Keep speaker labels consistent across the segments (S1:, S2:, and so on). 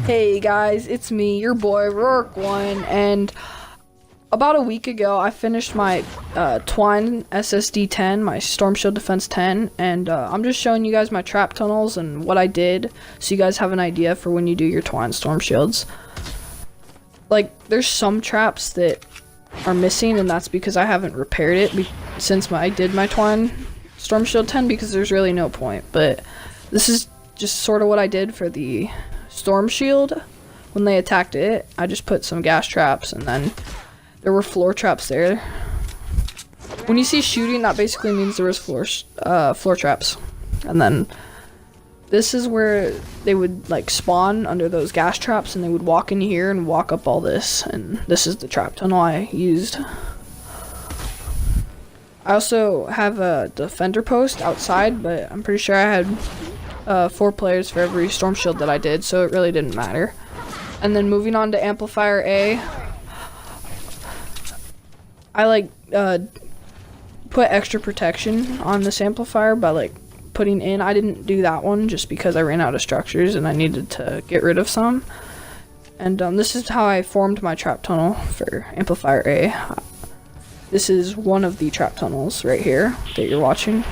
S1: Hey guys, it's me, your boy Rourke1, and about a week ago I finished my Twine SSD 10, my Storm Shield Defense 10, and I'm just showing you guys my trap tunnels and what I did so you guys have an idea for when you do your Twine Storm Shields. Like, there's some traps that are missing, and that's because I haven't repaired it since I did my Twine Storm Shield 10, because there's really no point. But this is just sort of what I did for the Storm Shield. When they attacked it, I just put some gas traps, and then there were floor traps there. When you see shooting, that basically means there was floor traps. And then this is where they would like spawn under those gas traps, and they would walk in here and walk up all this, and this is the trap tunnel I used. I also have a defender post outside, but I'm pretty sure I had 4 players for every storm shield that I did, so it really didn't matter. And then moving on to amplifier A, I like put extra protection on this amplifier by like putting in. I didn't do that one just because I ran out of structures and I needed to get rid of some. And this is how I formed my trap tunnel for amplifier A. This is one of the trap tunnels right here that you're watching.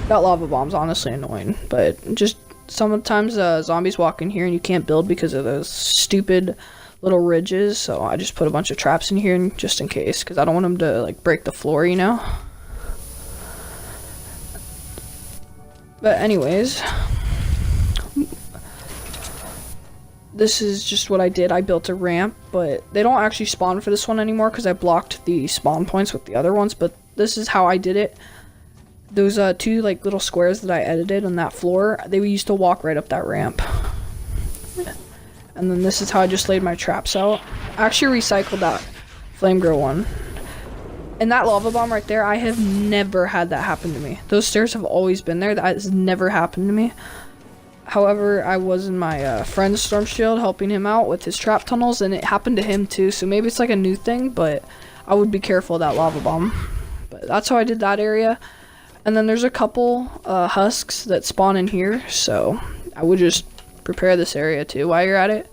S1: That lava bomb's honestly annoying, but just sometimes zombies walk in here and you can't build because of those stupid little ridges, so I just put a bunch of traps in here just in case, because I don't want them to like break the floor, you know? But anyways, this is just what I did. I built a ramp, but they don't actually spawn for this one anymore because I blocked the spawn points with the other ones, but this is how I did it. Those 2 like little squares that I edited on that floor, they used to walk right up that ramp. And then this is how I just laid my traps out. I actually recycled that flame grow one. And that lava bomb right there, I have never had that happen to me. Those stairs have always been there. That has never happened to me. However, I was in my friend's storm shield helping him out with his trap tunnels, and it happened to him too. So maybe it's like a new thing, but I would be careful of that lava bomb. But that's how I did that area. And then there's a couple husks that spawn in here, so I would just prepare this area too while you're at it.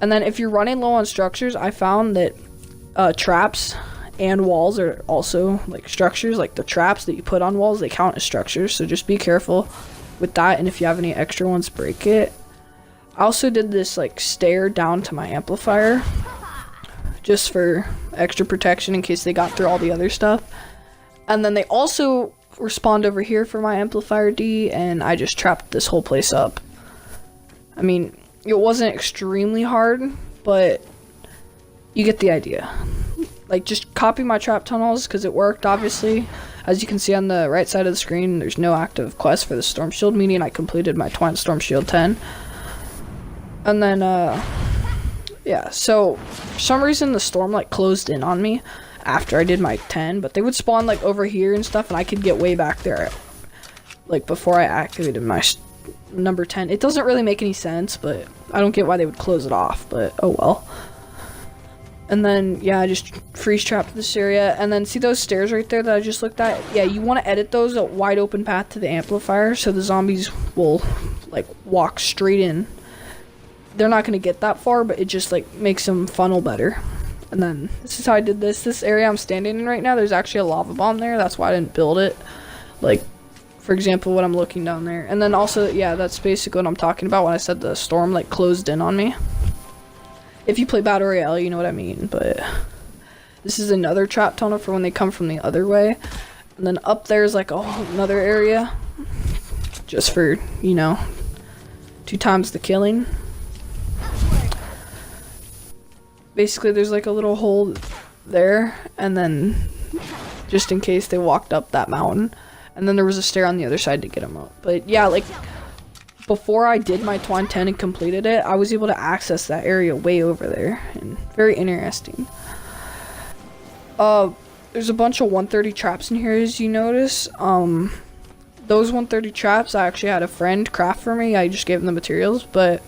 S1: And then if you're running low on structures, I found that traps and walls are also like structures. Like the traps that you put on walls, they count as structures, so just be careful with that, and if you have any extra ones, break it. I also did this like stair down to my amplifier just for extra protection in case they got through all the other stuff. And then they also respawned over here for my amplifier D, and I just trapped this whole place up. I mean, it wasn't extremely hard, but you get the idea. Like, just copy my trap tunnels because it worked, obviously. As you can see on the right side of the screen, there's no active quest for the Storm Shield, meaning I completed my Twine Storm Shield 10. And then, yeah, so for some reason the storm like closed in on me after I did my 10, but they would spawn like over here and stuff, and I could get way back there like before I activated my number 10. It doesn't really make any sense, but I don't get why they would close it off, but oh well. And then, yeah, I just freeze trapped this area. And then see those stairs right there that I just looked at? Yeah, you want to edit those a wide open path to the amplifier so the zombies will like walk straight in. They're not going to get that far, but it just like makes them funnel better. And then this is how I did this. This area I'm standing in right now, there's actually a lava bomb there. That's why I didn't build it. Like, for example, when I'm looking down there. And then also, yeah, that's basically what I'm talking about when I said the storm like closed in on me. If you play Battle Royale, you know what I mean, but this is another trap tunnel for when they come from the other way. And then up there's like another area just for, you know, 2 times the killing. Basically, there's like a little hole there, and then just in case they walked up that mountain. And then there was a stair on the other side to get them up. But yeah, like before I did my Twine 10 and completed it, I was able to access that area way over there, and very interesting. There's a bunch of 130 traps in here, as you notice. Those 130 traps, I actually had a friend craft for me. I just gave him the materials, but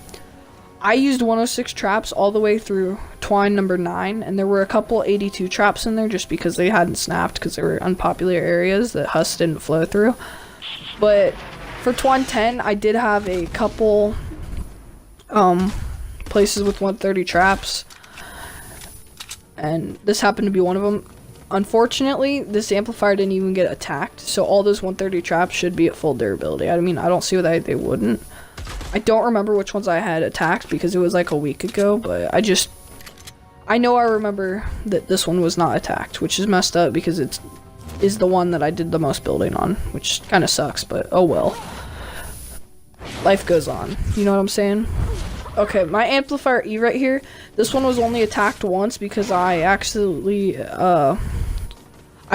S1: I used 106 traps all the way through Twine number 9, and there were a couple 82 traps in there just because they hadn't snapped because they were unpopular areas that husks didn't flow through. But for Twine 10, I did have a couple places with 130 traps, and this happened to be one of them. Unfortunately, this amplifier didn't even get attacked, so all those 130 traps should be at full durability. I mean, I don't see why they wouldn't. I don't remember which ones I had attacked because it was like a week ago, but I know I remember that this one was not attacked, which is messed up because it is the one that I did the most building on, which kind of sucks, but oh well. Life goes on, you know what I'm saying? Okay, my amplifier E right here, this one was only attacked once because I accidentally, I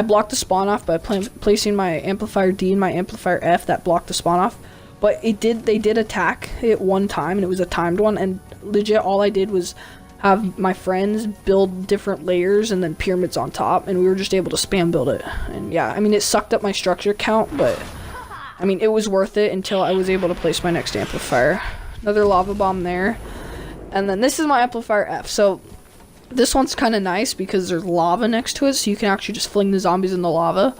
S1: blocked the spawn off by placing my amplifier D and my amplifier F that blocked the spawn off. But they did attack it one time, and it was a timed one, and legit all I did was have my friends build different layers and then pyramids on top, and we were just able to spam build it. And yeah, I mean, it sucked up my structure count, but I mean, it was worth it until I was able to place my next amplifier. Another lava bomb there. And then this is my amplifier F. So this one's kind of nice because there's lava next to it, so you can actually just fling the zombies in the lava.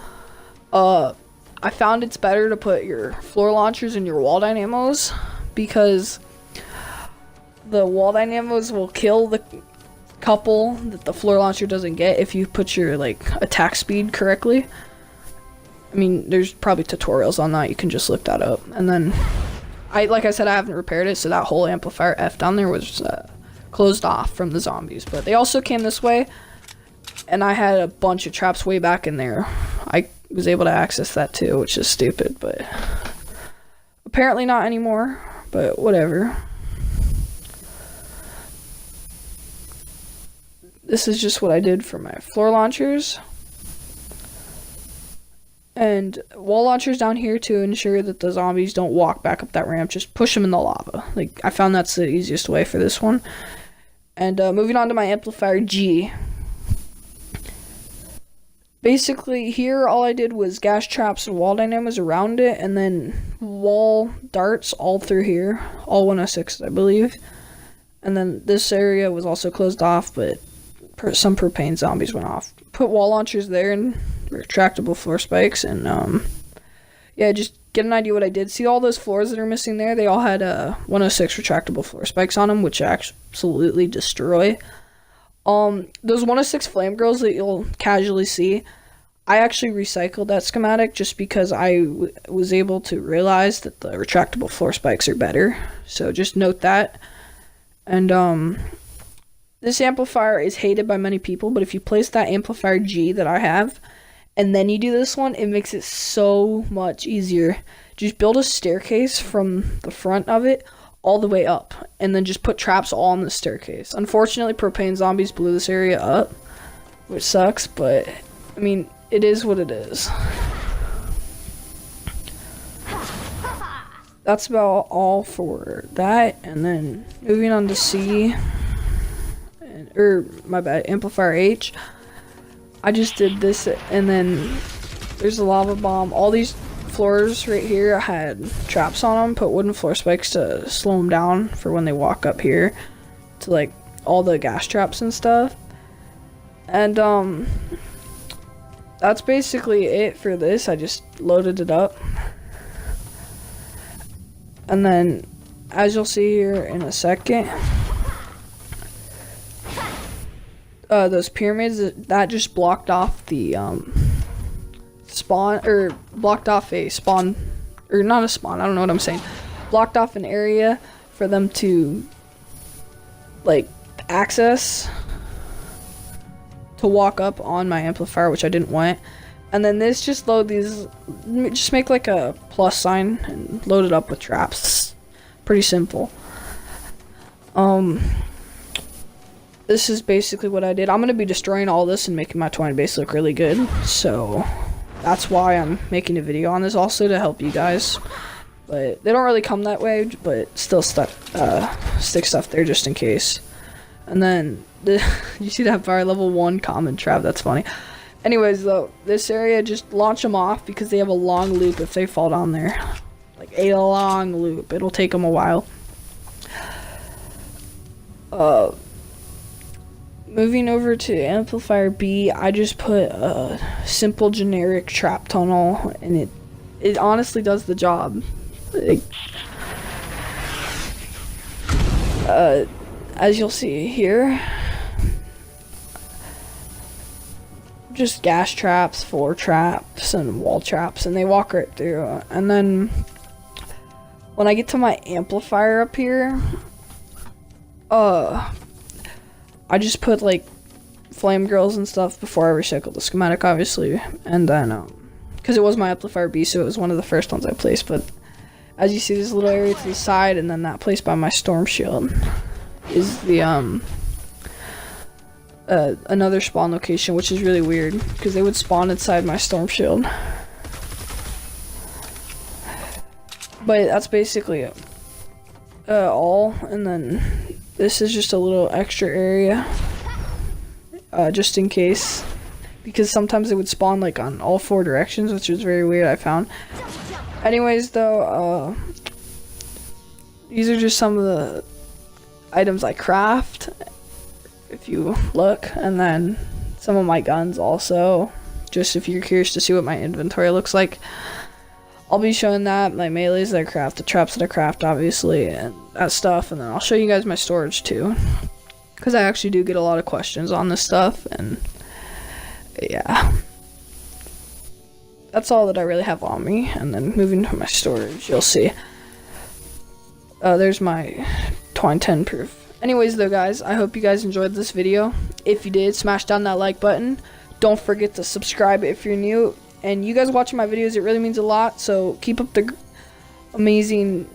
S1: I found it's better to put your floor launchers and your wall dynamos because the wall dynamos will kill the couple that the floor launcher doesn't get if you put your like attack speed correctly. I mean, there's probably tutorials on that, you can just look that up. And then like I said, I haven't repaired it, so that whole amplifier F down there was closed off from the zombies. But they also came this way, and I had a bunch of traps way back in there. I was able to access that too, which is stupid, but apparently not anymore, but whatever. This is just what I did for my floor launchers. And wall launchers down here to ensure that the zombies don't walk back up that ramp. Just push them in the lava. Like, I found that's the easiest way for this one. And moving on to my amplifier G. Basically, here all I did was gas traps and wall dynamos around it, and then wall darts all through here. All 106, I believe. And then this area was also closed off, but some propane zombies went off. Put wall launchers there and retractable floor spikes, and yeah, just get an idea what I did. See all those floors that are missing there? They all had 106 retractable floor spikes on them, which I absolutely destroy. Those 106 flame girls that you'll casually see, I actually recycled that schematic just because I was able to realize that the retractable floor spikes are better. So just note that. And this amplifier is hated by many people, but if you place that amplifier G that I have, and then you do this one, it makes it so much easier. Just build a staircase from the front of it all the way up, and then just put traps all on the staircase. Unfortunately, propane zombies blew this area up, which sucks, but I mean, it is what it is. That's about all for that, and then moving on to C, my bad, amplifier H. I just did this, and then there's a lava bomb. All these floors right here, I had traps on them, put wooden floor spikes to slow them down for when they walk up here to like all the gas traps and stuff. And that's basically it for this. I just loaded it up. And then, as you'll see here in a second, those pyramids, that just blocked off the spawn, or blocked off a spawn, or not a spawn, I don't know what I'm saying, blocked off an area for them to like access to walk up on my amplifier, which I didn't want. And then this, just load these, just make like a plus sign and load it up with traps. Pretty simple. This is basically what I did. I'm going to be destroying all this and making my Twine base look really good. So that's why I'm making a video on this, also to help you guys. But they don't really come that way, but still stick stuff there just in case. And then, you see that fire level 1 common trap? That's funny. Anyways, though, this area, just launch them off because they have a long loop if they fall down there. Like a long loop. It'll take them a while. Moving over to amplifier B, I just put a simple generic trap tunnel, and it honestly does the job. As you'll see here, just gas traps, floor traps, and wall traps, and they walk right through. And then when I get to my amplifier up here, I just put like flame grills and stuff before I recycled the schematic, obviously. And then because it was my amplifier B, so it was one of the first ones I placed. But as you see, this little area to the side, and then that place by my storm shield is the another spawn location, which is really weird because they would spawn inside my storm shield. But that's basically it. All, and then this is just a little extra area, just in case, because sometimes it would spawn like on all 4 directions, which is very weird, I found. Anyways, though, these are just some of the items I craft, if you look, and then some of my guns also, just if you're curious to see what my inventory looks like. I'll be showing that, my melees that I craft, the traps that I craft, obviously, and that stuff, and then I'll show you guys my storage too, because I actually do get a lot of questions on this stuff, and yeah. That's all that I really have on me. And then moving to my storage, you'll see. There's my Twine 10 proof. Anyways though, guys, I hope you guys enjoyed this video. If you did, smash down that like button. Don't forget to subscribe if you're new. And you guys watching my videos, it really means a lot. So keep up the amazing